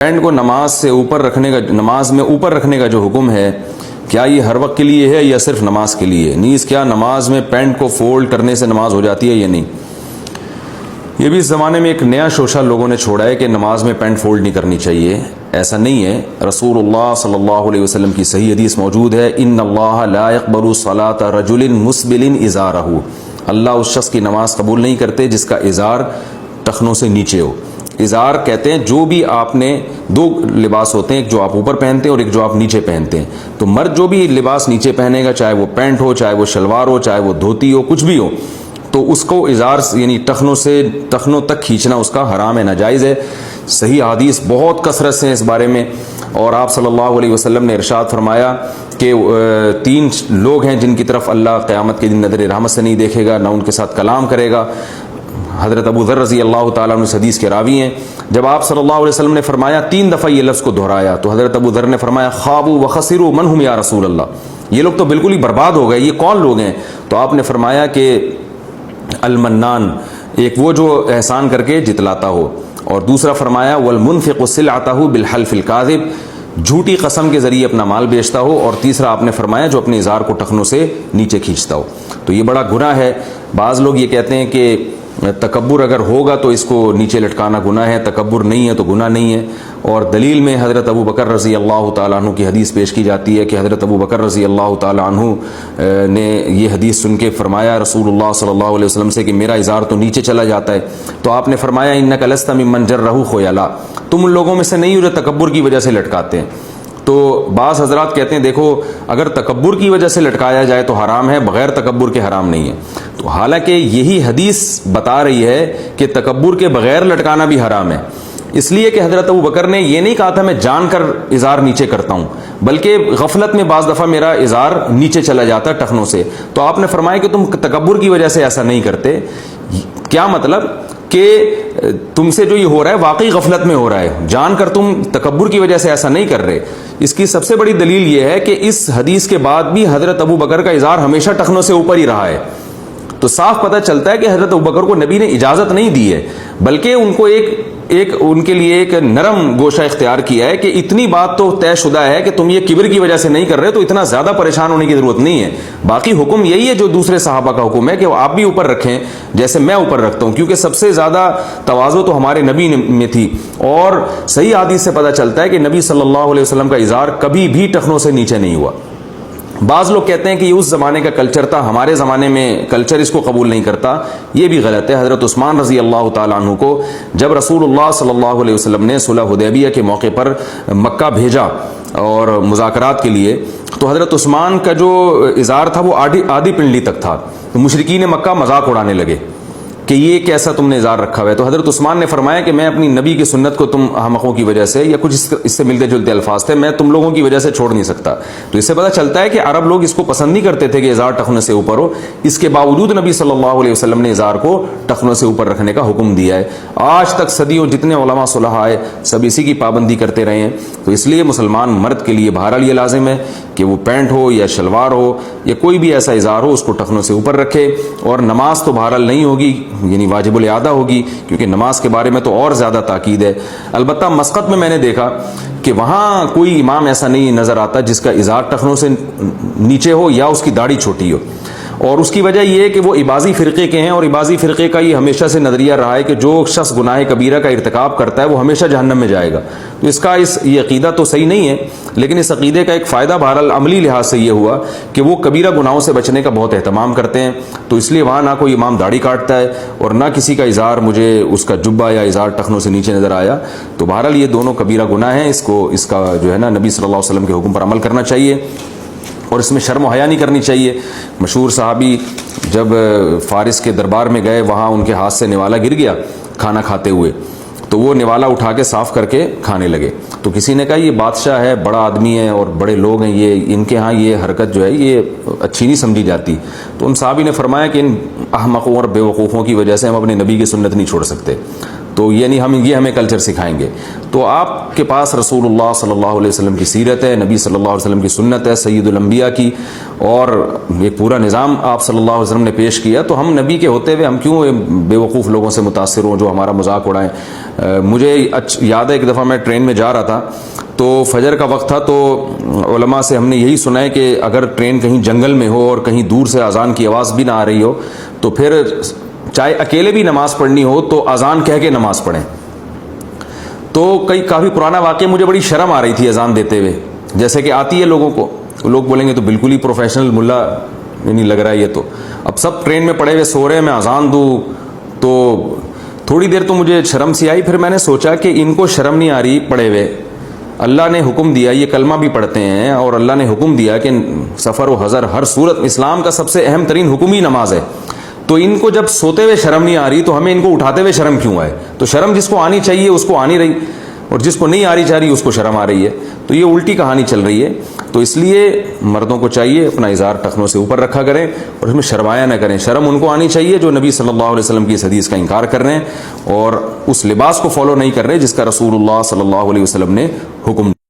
Pant کو نماز سے اوپر رکھنے کا، نماز میں اوپر رکھنے کا جو حکم ہے، کیا یہ ہر وقت کے لیے ہے یا صرف نماز کے لیے؟ نیز کیا نماز میں پینٹ کو فولڈ کرنے سے نماز ہو جاتی ہے یا نہیں؟ یہ بھی اس زمانے میں ایک نیا شوشہ لوگوں نے چھوڑا ہے کہ نماز میں پینٹ فولڈ نہیں کرنی چاہیے. ایسا نہیں ہے. رسول اللہ صلی اللہ علیہ وسلم کی صحیح حدیث موجود ہے، ان اللہ لا يقبل صلاة رجل مسبل ازارہ، اللہ اس شخص کی نماز قبول نہیں کرتے جس کا ازار ٹخنوں سے نیچے ہو. ازار کہتے ہیں جو بھی آپ نے دو لباس ہوتے ہیں، ایک جو آپ اوپر پہنتے ہیں اور ایک جو آپ نیچے پہنتے ہیں. تو مرد جو بھی لباس نیچے پہنے گا، چاہے وہ پینٹ ہو، چاہے وہ شلوار ہو، چاہے وہ دھوتی ہو، کچھ بھی ہو، تو اس کو ازار یعنی ٹخنوں تک کھینچنا اس کا حرام ہے، ناجائز ہے. صحیح حدیث بہت کثرت سے اس بارے میں، اور آپ صلی اللہ علیہ وسلم نے ارشاد فرمایا کہ 3 لوگ ہیں جن کی طرف اللہ قیامت کے دن نظر رحمت سے نہیں دیکھے گا، نہ ان کے ساتھ کلام کرے گا. حضرت ابو ذر رضی اللہ تعالیٰ عنہ اس حدیث کے راوی ہیں. جب آپ صلی اللہ علیہ وسلم نے فرمایا 3 دفعہ یہ لفظ کو دہرایا، تو حضرت ابو ذر نے فرمایا خابوا وخسروا من هم یا رسول اللہ، یہ لوگ تو بالکل ہی برباد ہو گئے، یہ کون لوگ ہیں؟ تو آپ نے فرمایا کہ المنان، ایک وہ جو احسان کر کے جتلاتا ہو، اور دوسرا فرمایا والمنفق سلعتہ بالحلف الکاذب، جھوٹی قسم کے ذریعے اپنا مال بیچتا ہو، اور تیسرا آپ نے فرمایا جو اپنے ازار کو ٹخنوں سے نیچے کھینچتا ہو. تو یہ بڑا گناہ ہے. بعض لوگ یہ کہتے ہیں کہ تکبر اگر ہوگا تو اس کو نیچے لٹکانا گناہ ہے، تکبر نہیں ہے تو گناہ نہیں ہے. اور دلیل میں حضرت ابو بکر رضی اللہ تعالیٰ عنہ کی حدیث پیش کی جاتی ہے کہ حضرت ابو بکر رضی اللہ تعالیٰ عنہ نے یہ حدیث سن کے فرمایا رسول اللہ صلی اللہ علیہ وسلم سے کہ میرا ازار تو نیچے چلا جاتا ہے. تو آپ نے فرمایا انک لست ممن جرہ خیلا، تم ان لوگوں میں سے نہیں ہو جو تکبر کی وجہ سے لٹکاتے ہیں. تو بعض حضرات کہتے ہیں دیکھو اگر تکبر کی وجہ سے لٹکایا جائے تو حرام ہے، بغیر تکبر کے حرام نہیں ہے. تو حالانکہ یہی حدیث بتا رہی ہے کہ تکبر کے بغیر لٹکانا بھی حرام ہے، اس لیے کہ حضرت ابو بکر نے یہ نہیں کہا تھا میں جان کر ازار نیچے کرتا ہوں، بلکہ غفلت میں بعض دفعہ میرا ازار نیچے چلا جاتا ہے ٹخنوں سے. تو آپ نے فرمایا کہ تم تکبر کی وجہ سے ایسا نہیں کرتے. کیا مطلب کہ تم سے جو یہ ہو رہا ہے واقعی غفلت میں ہو رہا ہے، جان کر تم تکبر کی وجہ سے ایسا نہیں کر رہے. اس کی سب سے بڑی دلیل یہ ہے کہ اس حدیث کے بعد بھی حضرت ابو بکر کا ازار ہمیشہ ٹخنوں سے اوپر ہی رہا ہے. تو صاف پتہ چلتا ہے کہ حضرت ابو بکر کو نبی نے اجازت نہیں دی ہے، بلکہ ان کو ان کے لیے ایک نرم گوشہ اختیار کیا ہے کہ اتنی بات تو طے شدہ ہے کہ تم یہ کبر کی وجہ سے نہیں کر رہے تو اتنا زیادہ پریشان ہونے کی ضرورت نہیں ہے. باقی حکم یہی ہے جو دوسرے صحابہ کا حکم ہے کہ آپ بھی اوپر رکھیں جیسے میں اوپر رکھتا ہوں، کیونکہ سب سے زیادہ تواضع تو ہمارے نبی میں تھی. اور صحیح حدیث سے پتہ چلتا ہے کہ نبی صلی اللہ علیہ وسلم کا ازار کبھی بھی ٹخنوں سے نیچے نہیں ہوا. بعض لوگ کہتے ہیں کہ یہ اس زمانے کا کلچر تھا، ہمارے زمانے میں کلچر اس کو قبول نہیں کرتا. یہ بھی غلط ہے. حضرت عثمان رضی اللہ تعالیٰ عنہ کو جب رسول اللہ صلی اللہ علیہ وسلم نے صلح حدیبیہ کے موقع پر مکہ بھیجا اور مذاکرات کے لیے، تو حضرت عثمان کا جو ازار تھا وہ آدھی پنڈلی تک تھا. تو مشرکین مکہ مذاق اڑانے لگے کہ یہ کیسا تم نے ازار رکھا ہوا ہے. تو حضرت عثمان نے فرمایا کہ میں اپنی نبی کی سنت کو تم احمقوں کی وجہ سے، یا کچھ اس سے ملتے جلتے الفاظ تھے، میں تم لوگوں کی وجہ سے چھوڑ نہیں سکتا. تو اس سے پتہ چلتا ہے کہ عرب لوگ اس کو پسند نہیں کرتے تھے کہ ازار ٹخنوں سے اوپر ہو. اس کے باوجود نبی صلی اللہ علیہ وسلم نے ازار کو ٹخنوں سے اوپر رکھنے کا حکم دیا ہے. آج تک صدیوں جتنے علماء صلحاء آئے سب اسی کی پابندی کرتے رہے ہیں. تو اس لیے مسلمان مرد کے لیے بہرحال یہ لازم ہے کہ وہ پینٹ ہو یا شلوار ہو یا کوئی بھی ایسا ازار ہو اس کو ٹخنوں سے اوپر رکھے. اور نماز تو بہرحال نہیں ہوگی، یعنی واجب الادا ہوگی، کیونکہ نماز کے بارے میں تو اور زیادہ تاکید ہے. البتہ مسقط میں نے دیکھا کہ وہاں کوئی امام ایسا نہیں نظر آتا جس کا ازار ٹخنوں سے نیچے ہو یا اس کی داڑھی چھوٹی ہو. اور اس کی وجہ یہ ہے کہ وہ عباضی فرقے کے ہیں، اور عباضی فرقے کا یہ ہمیشہ سے نظریہ رہا ہے کہ جو شخص گناہ کبیرہ کا ارتکاب کرتا ہے وہ ہمیشہ جہنم میں جائے گا. تو یہ عقیدہ تو صحیح نہیں ہے، لیکن اس عقیدے کا ایک فائدہ بہرحال عملی لحاظ سے یہ ہوا کہ وہ کبیرہ گناہوں سے بچنے کا بہت اہتمام کرتے ہیں. تو اس لیے وہاں نہ کوئی امام داڑھی کاٹتا ہے اور نہ کسی کا ازار مجھے اس کا جبہ یا ازار ٹخنوں سے نیچے نظر آیا. تو بہرحال یہ دونوں کبیرہ گناہ ہیں. اس کا جو ہے نا نبی صلی اللہ علیہ وسلم کے حکم پر عمل کرنا چاہیے، اور اس میں شرم و حیا نہیں کرنی چاہیے. مشہور صحابی جب فارس کے دربار میں گئے، وہاں ان کے ہاتھ سے نوالا گر گیا کھانا کھاتے ہوئے، تو وہ نوالا اٹھا کے صاف کر کے کھانے لگے. تو کسی نے کہا یہ بادشاہ ہے، بڑا آدمی ہے اور بڑے لوگ ہیں، یہ ان کے ہاں یہ حرکت جو ہے یہ اچھی نہیں سمجھی جاتی. تو ان صحابی نے فرمایا کہ ان احمقوں اور بیوقوفوں کی وجہ سے ہم اپنے نبی کی سنت نہیں چھوڑ سکتے. تو یعنی یہ ہمیں کلچر سکھائیں گے. تو آپ کے پاس رسول اللہ صلی اللہ علیہ وسلم کی سیرت ہے, نبی صلی اللہ علیہ وسلم کی سنت ہے, سید الانبیاء کی, اور ایک پورا نظام آپ صلی اللہ علیہ وسلم نے پیش کیا. تو ہم نبی کے ہوتے ہوئے ہم کیوں بے وقوف لوگوں سے متاثر ہوں جو ہمارا مذاق اڑائیں. مجھے یاد ہے ایک دفعہ میں ٹرین میں جا رہا تھا تو فجر کا وقت تھا, تو علماء سے ہم نے یہی سنا ہے کہ اگر ٹرین کہیں جنگل میں ہو اور کہیں دور سے اذان کی آواز بھی نہ آ رہی ہو تو پھر چاہے اکیلے بھی نماز پڑھنی ہو تو اذان کہہ کے نماز پڑھیں. تو کافی پرانا واقعہ, مجھے بڑی شرم آ رہی تھی اذان دیتے ہوئے, جیسے کہ آتی ہے لوگوں کو, لوگ بولیں گے تو بالکل ہی پروفیشنل ملا نہیں لگ رہا ہے یہ. تو اب سب ٹرین میں پڑے ہوئے سو رہے ہیں, میں اذان دوں تو تھوڑی دیر تو مجھے شرم سی آئی. پھر میں نے سوچا کہ ان کو شرم نہیں آ رہی پڑے ہوئے, اللہ نے حکم دیا, یہ کلمہ بھی پڑھتے ہیں اور اللہ نے حکم دیا کہ سفر و حضر ہر صورت اسلام کا سب سے اہم ترین حکم ہی نماز ہے. تو ان کو جب سوتے ہوئے شرم نہیں آ رہی تو ہمیں ان کو اٹھاتے ہوئے شرم کیوں آئے؟ تو شرم جس کو آنی چاہیے اس کو آ نہیں رہی, اور جس کو نہیں آ رہی چاہ رہی اس کو شرم آ رہی ہے. تو یہ الٹی کہانی چل رہی ہے. تو اس لیے مردوں کو چاہیے اپنا اظہار ٹخنوں سے اوپر رکھا کریں اور اس میں شرمایا نہ کریں. شرم ان کو آنی چاہیے جو نبی صلی اللہ علیہ وسلم کی اس حدیث کا انکار کر رہے ہیں اور اس لباس کو فالو نہیں کر رہے جس کا رسول اللہ صلی اللہ علیہ وسلم نے حکم